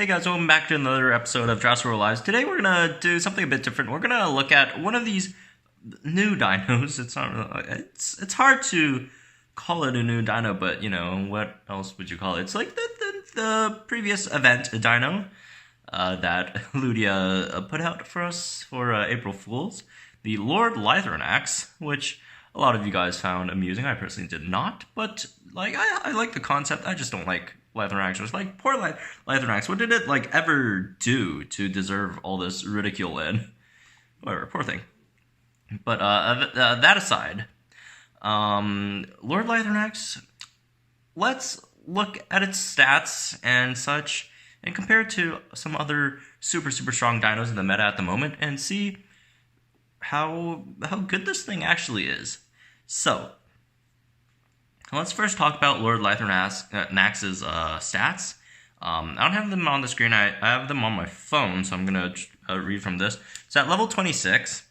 Hey guys, welcome back to another episode of Jurassic World Alive. Today we're gonna do something a bit different. We're gonna look at one of these new dinos. It's not really, it's hard to call it a new dino, but you know what else would you call it? It's like the previous event dino that Ludia put out for us for April Fools, the Lord Lythronax, which a lot of you guys found amusing. I personally did not, but like I like the concept. I just don't like Lythronax. Was like, poor Lythronax. What did it like ever do to deserve all this ridicule and whatever? Poor thing. But that aside, Lord Lythronax. Let's look at its stats and such, and compare it to some other super strong dinos in the meta at the moment, and see how good this thing actually is. So, let's first talk about Lord Lythronax's stats. I don't have them on the screen. I have them on my phone, so I'm going to read from this. It's at level 26.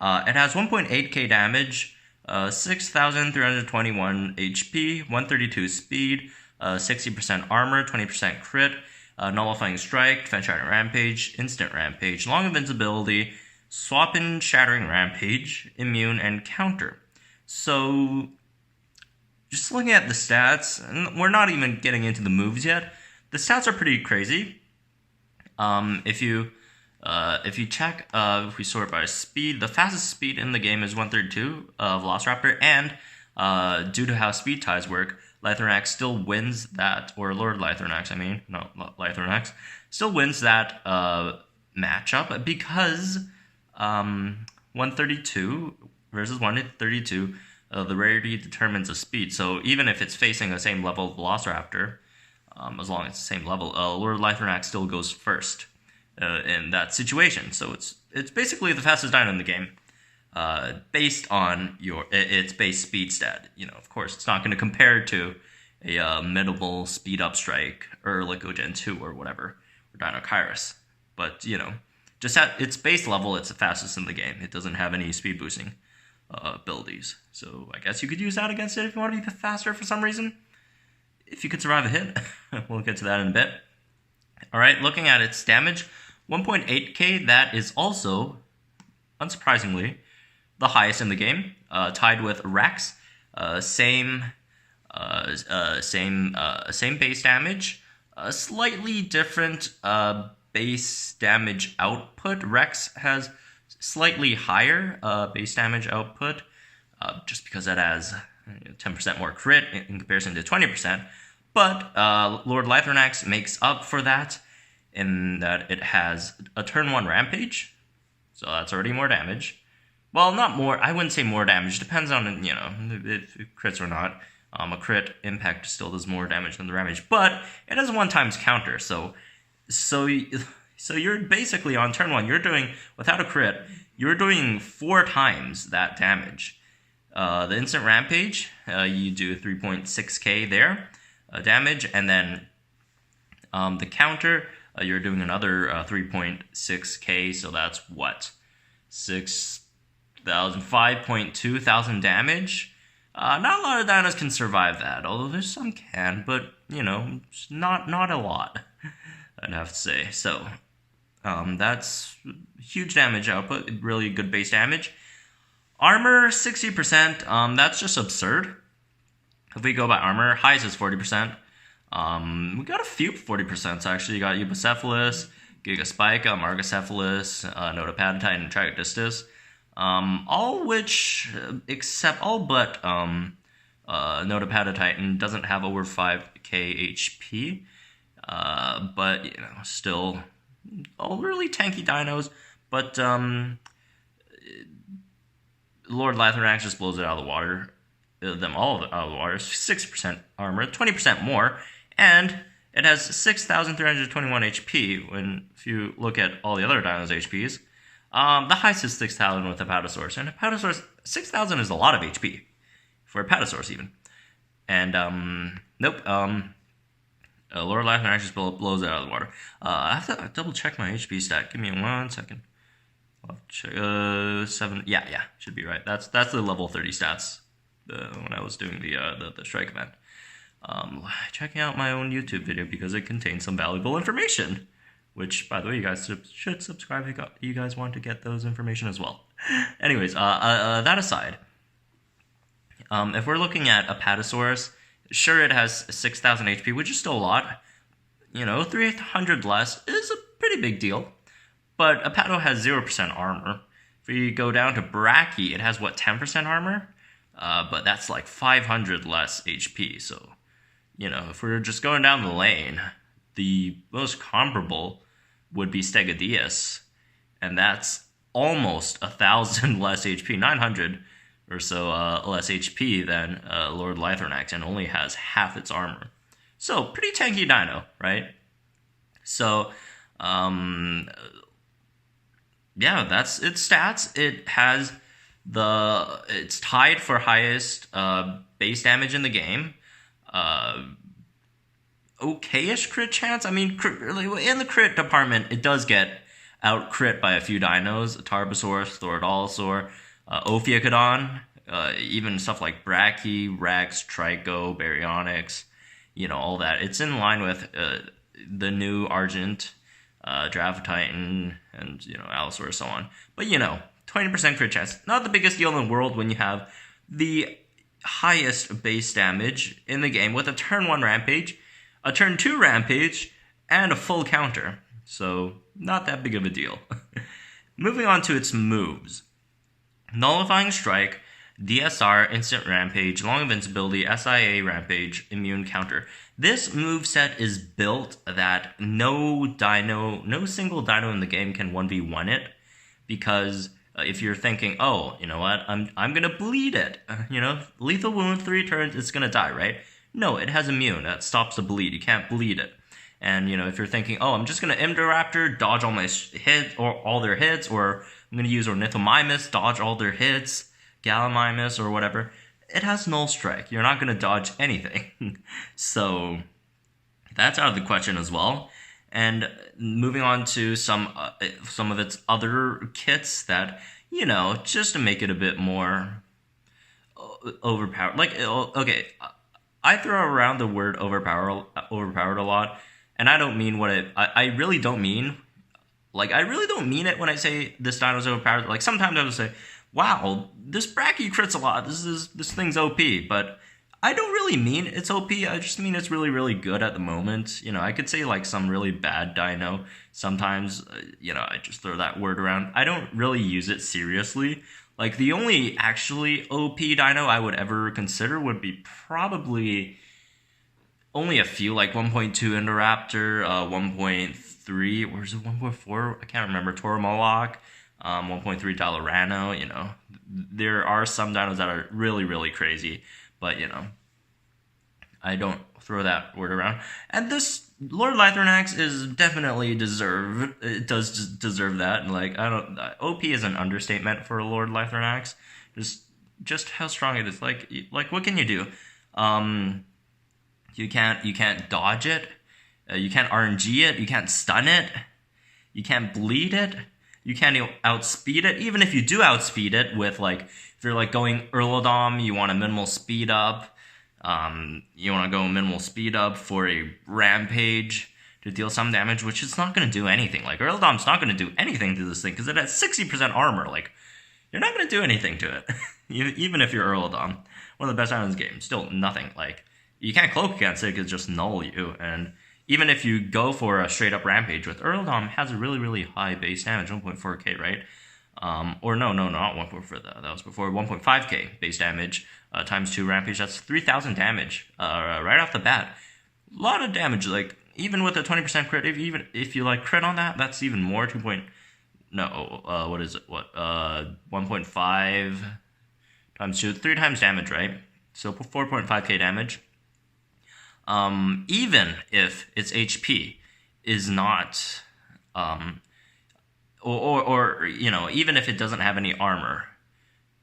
It has 1.8k damage, 6,321 HP, 132 speed, 60% armor, 20% crit, nullifying strike, defense shattering rampage, instant rampage, long invincibility, swap in shattering rampage, immune, and counter. So, just looking at the stats, and we're not even getting into the moves yet. The stats are pretty crazy. If you check, if we sort by speed, the fastest speed in the game is 132 Velociraptor, and due to how speed ties work, Lythronax still wins that, or Lord Lythronax, Lythronax still wins that matchup because 132 versus 132. The rarity determines the speed, so even if it's facing the same level of Velociraptor, as long as it's the same level, Lord Lythronax still goes first in that situation. So it's basically the fastest dino in the game, based on its base speed stat. You know, of course, it's not going to compare to a mid-level speed up strike or like Gen 2 or whatever, or Dino Kairos. But you know, just at its base level, it's the fastest in the game. It doesn't have any speed boosting abilities. So I guess you could use that against it if you want to be faster for some reason. If you could survive a hit. We'll get to that in a bit. Alright, looking at its damage, 1.8k, that is also, unsurprisingly, the highest in the game, tied with Rex. Same base damage, slightly different base damage output. Rex has slightly higher base damage output, just because it has 10% more crit in comparison to 20%. But Lord Lythronax makes up for that in that it has a turn 1 rampage, so that's already more damage. Well, not more, I wouldn't say more damage, depends on, you know, if it crits or not. A crit impact still does more damage than the rampage, but it has a 1x counter, so you're basically on turn 1, you're doing, without a crit, you're doing 4 times that damage. The instant rampage, you do 3.6k there damage, and then the counter, you're doing another 3.6k, so that's what? 5.2 thousand damage? Not a lot of dinos can survive that, although there's some can, but, you know, not a lot, I'd have to say. So, that's huge damage output, really good base damage. Armor, 60%, that's just absurd. If we go by armor, highest is 40%. We got a few 40%s actually. You got Eubocephalus, Gigaspike, Margocephalus, Notopatatite, and Tragodistus. All but Notopatatite doesn't have over 5k HP. But, you know, still all really tanky dinos. But, Lord Lythronax just blows it out of the water. Them all out of the water. 6% armor, 20% more, and it has 6,321 HP. If you look at all the other dinos' HPs, the highest is 6,000 with Apatosaurus, and Apatosaurus 6,000 is a lot of HP for Apatosaurus even. And nope. Lord Lythronax just blows it out of the water. I have to double check my HP stat. Give me 1 second. I'll check, 7. Yeah, should be right. That's the level 30 stats when I was doing the strike event. checking out my own YouTube video because it contains some valuable information. Which, by the way, you guys should subscribe if you guys want to get those information as well. Anyways, that aside, if we're looking at Apatosaurus, sure, it has 6,000 HP, which is still a lot. 300 less is a pretty big deal. But Apato has 0% armor. If we go down to Brachy, it has, 10% armor? But that's like 500 less HP. So, if we're just going down the lane, the most comparable would be Stegadius. And that's almost 1,000 less HP, 900 or so less HP than Lord Lythronax, and only has half its armor. So, pretty tanky dino, right? So, yeah, that's its stats. It's tied for highest base damage in the game. Okay-ish crit chance. I mean, in the crit department, it does get out crit by a few dinos: Tarbosaurus, Thorodolosaur, Ophiuchodon, even stuff like Brachy, Rex, Trico, Baryonyx, all that. It's in line with the new Argent, Draphtitan, and Allosaurus, so on. But 20% crit chance, not the biggest deal in the world when you have the highest base damage in the game with a turn 1 Rampage, a turn 2 Rampage, and a full counter. So, not that big of a deal. Moving on to its moves. Nullifying Strike, DSR, Instant Rampage, Long Invincibility, SIA Rampage, Immune Counter. This moveset is built that no single dino in the game can 1v1 it, because if you're thinking, oh, you know what, I'm gonna bleed it, lethal wound, 3 turns, it's gonna die, right? No, it has immune, that stops the bleed, you can't bleed it. And, if you're thinking, oh, I'm just gonna Indoraptor, dodge all my hits, or all their hits, or I'm gonna use Ornithomimus, dodge all their hits, Gallimimus, or whatever, it has Null Strike, you're not gonna dodge anything. So, that's out of the question as well. And moving on to some of its other kits that, just to make it a bit more overpowered. Like, okay, I throw around the word overpowered a lot, and I don't mean what I really don't mean. Like, I really don't mean it when I say this dino's overpowered. Like, sometimes I will say, wow, this Brachy crits a lot. This thing's OP, but I don't really mean it's OP, I just mean it's really, really good at the moment. I could say like some really bad dino. Sometimes, I just throw that word around. I don't really use it seriously. Like, the only actually OP dino I would ever consider would be probably only a few, like 1.2 Indoraptor, 1.3, or is it 1.4? I can't remember, Toromoloch, 1.3 Dallarano, There are some dinos that are really, really crazy. But, I don't throw that word around. And this Lord Lythronax is definitely deserved. It does deserve that. And, like, OP is an understatement for Lord Lythronax. Just how strong it is. Like, what can you do? You can't dodge it. You can't RNG it. You can't stun it. You can't bleed it. You can't outspeed it. Even if you do outspeed it with, like, if you're, like, going Erlodom, you want a minimal speed up. You want to go minimal speed up for a Rampage to deal some damage, which it's not going to do anything. Like, Erlodom's not going to do anything to this thing, because it has 60% armor. Like, you're not going to do anything to it. Even if you're Erlodom. One of the best items in the game. Still nothing. Like, you can't cloak against it, because it just null you. And even if you go for a straight up Rampage with Erlodom, has a really, really high base damage, 1.4k, right? Or no, not 1.4, that was before, 1.5k base damage, times 2 Rampage, that's 3,000 damage, right off the bat. A lot of damage, like, even with a 20% crit, if you, like, crit on that, that's even more, 1.5 times 2, 3 times damage, right? So 4.5k damage. Even if its HP is not, even if it doesn't have any armor,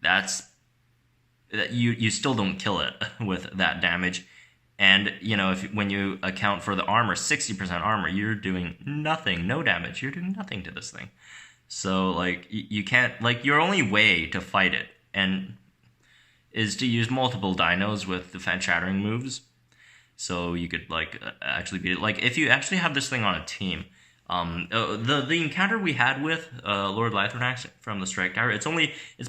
that you still don't kill it with that damage. And, when you account for the armor, 60% armor, you're doing nothing, no damage. You're doing nothing to this thing. So, like, you can't, like, your only way to fight it is to use multiple dinos with defense shattering moves. so you could like actually beat it. Like if you actually have this thing on a team, the encounter we had with Lord Lythronax from the Strike Tower, it's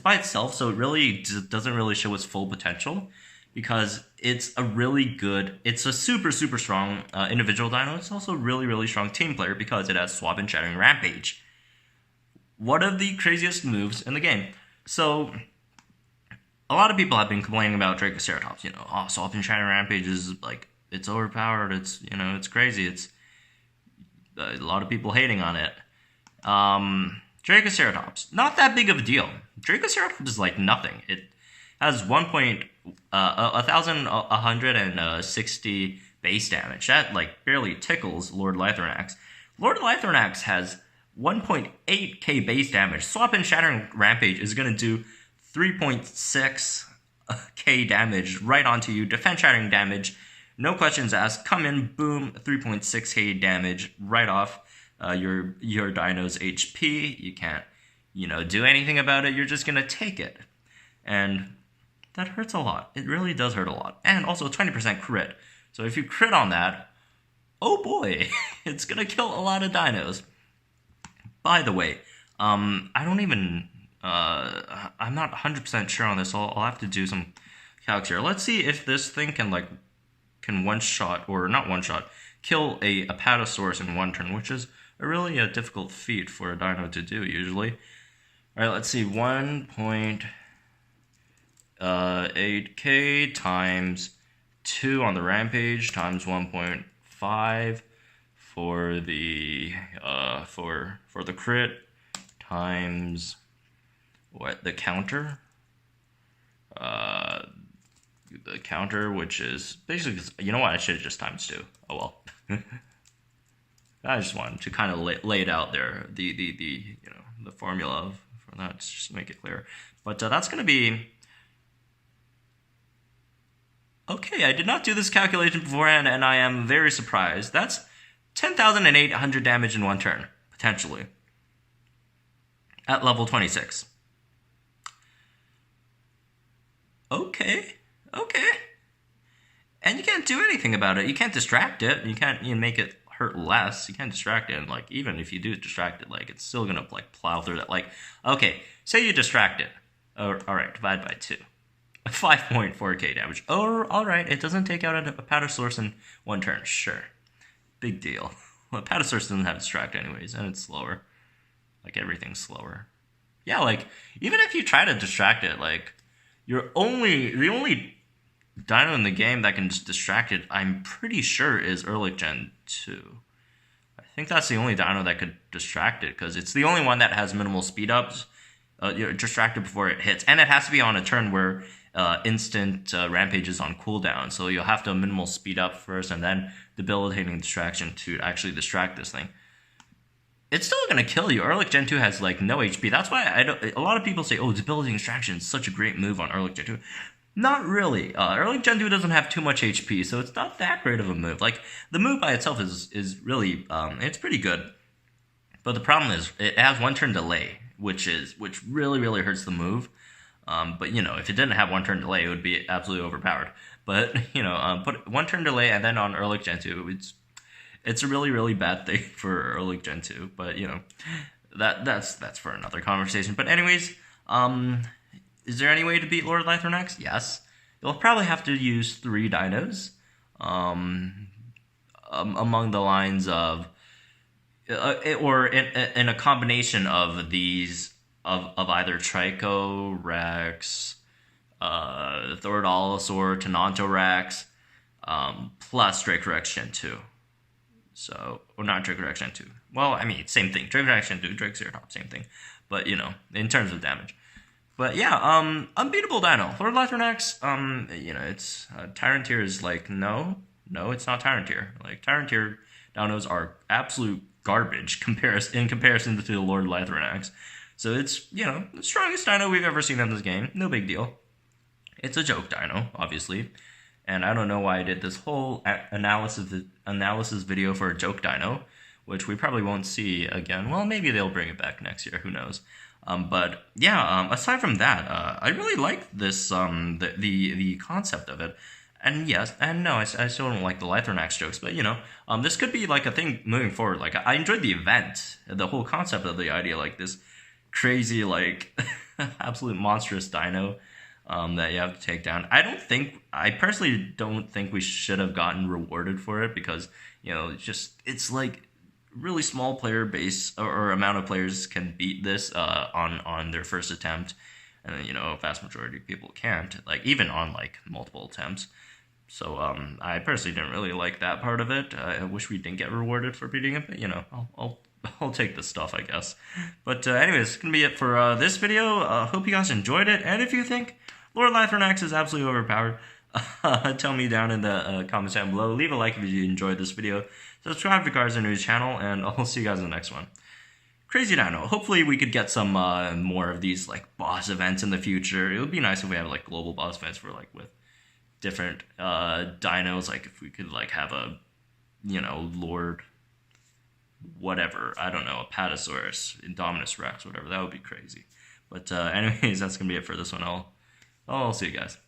by itself, so it really doesn't really show its full potential, because it's a super super strong individual dino. It's also a really strong team player because it has Swap and Shattering Rampage, one of the craziest moves in the game. So a lot of people have been complaining about Dracoceratops. Swap and Shattering Rampage is like, it's overpowered. It's crazy. It's a lot of people hating on it. Dracoceratops, not that big of a deal. Dracoceratops is like nothing. It has 1,160 base damage. That like barely tickles Lord Lythronax. Lord Lythronax has 1.8k base damage. Swap and Shattering Rampage is going to do 3.6k damage right onto you. Defense Shattering damage, no questions asked. Come in, boom, 3.6k damage right off your dino's HP. You can't, do anything about it. You're just going to take it. And that hurts a lot. It really does hurt a lot. And also 20% crit. So if you crit on that, oh boy, it's going to kill a lot of dinos. By the way, I'm not 100% sure on this. I'll have to do some calcs here. Let's see if this thing can one-shot, or not one-shot, kill a Apatosaurus in one turn, which is a really difficult feat for a dino to do usually. All right, let's see. 1.8k times 2 on the Rampage times 1.5 for the crit times what, the counter, which is basically, I should have just times 2. Oh well. I just wanted to kind of lay it out there, the formula for that, just to make it clear. But that's going to be okay. I did not do this calculation beforehand, and I am very surprised. That's 10,800 damage in one turn, potentially, at level 26. Okay. And you can't do anything about it. You can't distract it. You can't make it hurt less. You can't distract it. And like, even if you do distract it, like, it's still gonna like plow through that. Like, okay, say you distract it. All right, divide by 2. 5.4k damage. Oh, all right. It doesn't take out a Apatosaurus in one turn. Sure. Big deal. Well, Apatosaurus doesn't have distract anyways, and it's slower. Like, everything's slower. Yeah, like, even if you try to distract it, like, the only dino in the game that can just distract it, I'm pretty sure, is Erlich Gen 2. I think that's the only dino that could distract it, because it's the only one that has minimal speed ups. Distract it before it hits, and it has to be on a turn where instant rampage is on cooldown, so you'll have to minimal speed up first, and then debilitating distraction to actually distract this thing. It's still gonna kill you. Erlich Gen 2 has like no HP. That's why a lot of people say, oh, debilitating distraction is such a great move on Erlich Gen 2. Not really. Erlich Gen 2 doesn't have too much HP, so it's not that great of a move. Like, the move by itself is really, it's pretty good. But the problem is, it has one turn delay, which really hurts the move. But if it didn't have one turn delay, it would be absolutely overpowered. But put one turn delay, and then on Erlich Gen 2, it's a really bad thing for Erlich Gen 2. But that's for another conversation. But anyways, is there any way to beat Lord Lythronax? Yes. You'll probably have to use 3 dinos, among the lines of, or in a combination of these, of either Trico, Rex, Thorodolosaur, Tenontorax, plus Dracorex Gen 2. So, or not Dracorex Gen 2. Well, I mean, same thing. Dracorex Gen 2, Dracoceratops, same thing. But, in terms of damage. But yeah, unbeatable dino. Lord Lythronax, it's, Tyrant tier is like, no, it's not Tyrant tier. Like, Tyrant tier dinos are absolute garbage in comparison to the Lord Lythronax. So it's, the strongest dino we've ever seen in this game. No big deal. It's a joke dino, obviously. And I don't know why I did this whole analysis video for a joke dino, which we probably won't see again. Well, maybe they'll bring it back next year. Who knows? But yeah, aside from that, I really like this, the concept of it. And yes, and no, I still don't like the Lythronax jokes, but this could be like a thing moving forward. Like I enjoyed the event, the whole concept of the idea, like this crazy, like absolute monstrous dino that you have to take down. I personally don't think we should have gotten rewarded for it because it's like really small player base or amount of players can beat this on their first attempt, and then a vast majority of people can't, like even on like multiple attempts. So I personally didn't really like that part of it. I wish we didn't get rewarded for beating it, but I'll take the stuff, I guess. But anyways, it's gonna be it for this video. Hope you guys enjoyed it, and if you think Lord Lythronax is absolutely overpowered, tell me down in the comments down below. Leave a like if you enjoyed this video. Subscribe if you guys are new to the channel, and I'll see you guys in the next one. Crazy Dino. Hopefully we could get some more of these like boss events in the future. It would be nice if we have like global boss events for like with different dinos. Like if we could like have a Lord whatever, I don't know, Apatosaurus, Indominus Rex, whatever. That would be crazy. But anyways, that's gonna be it for this one. I'll see you guys.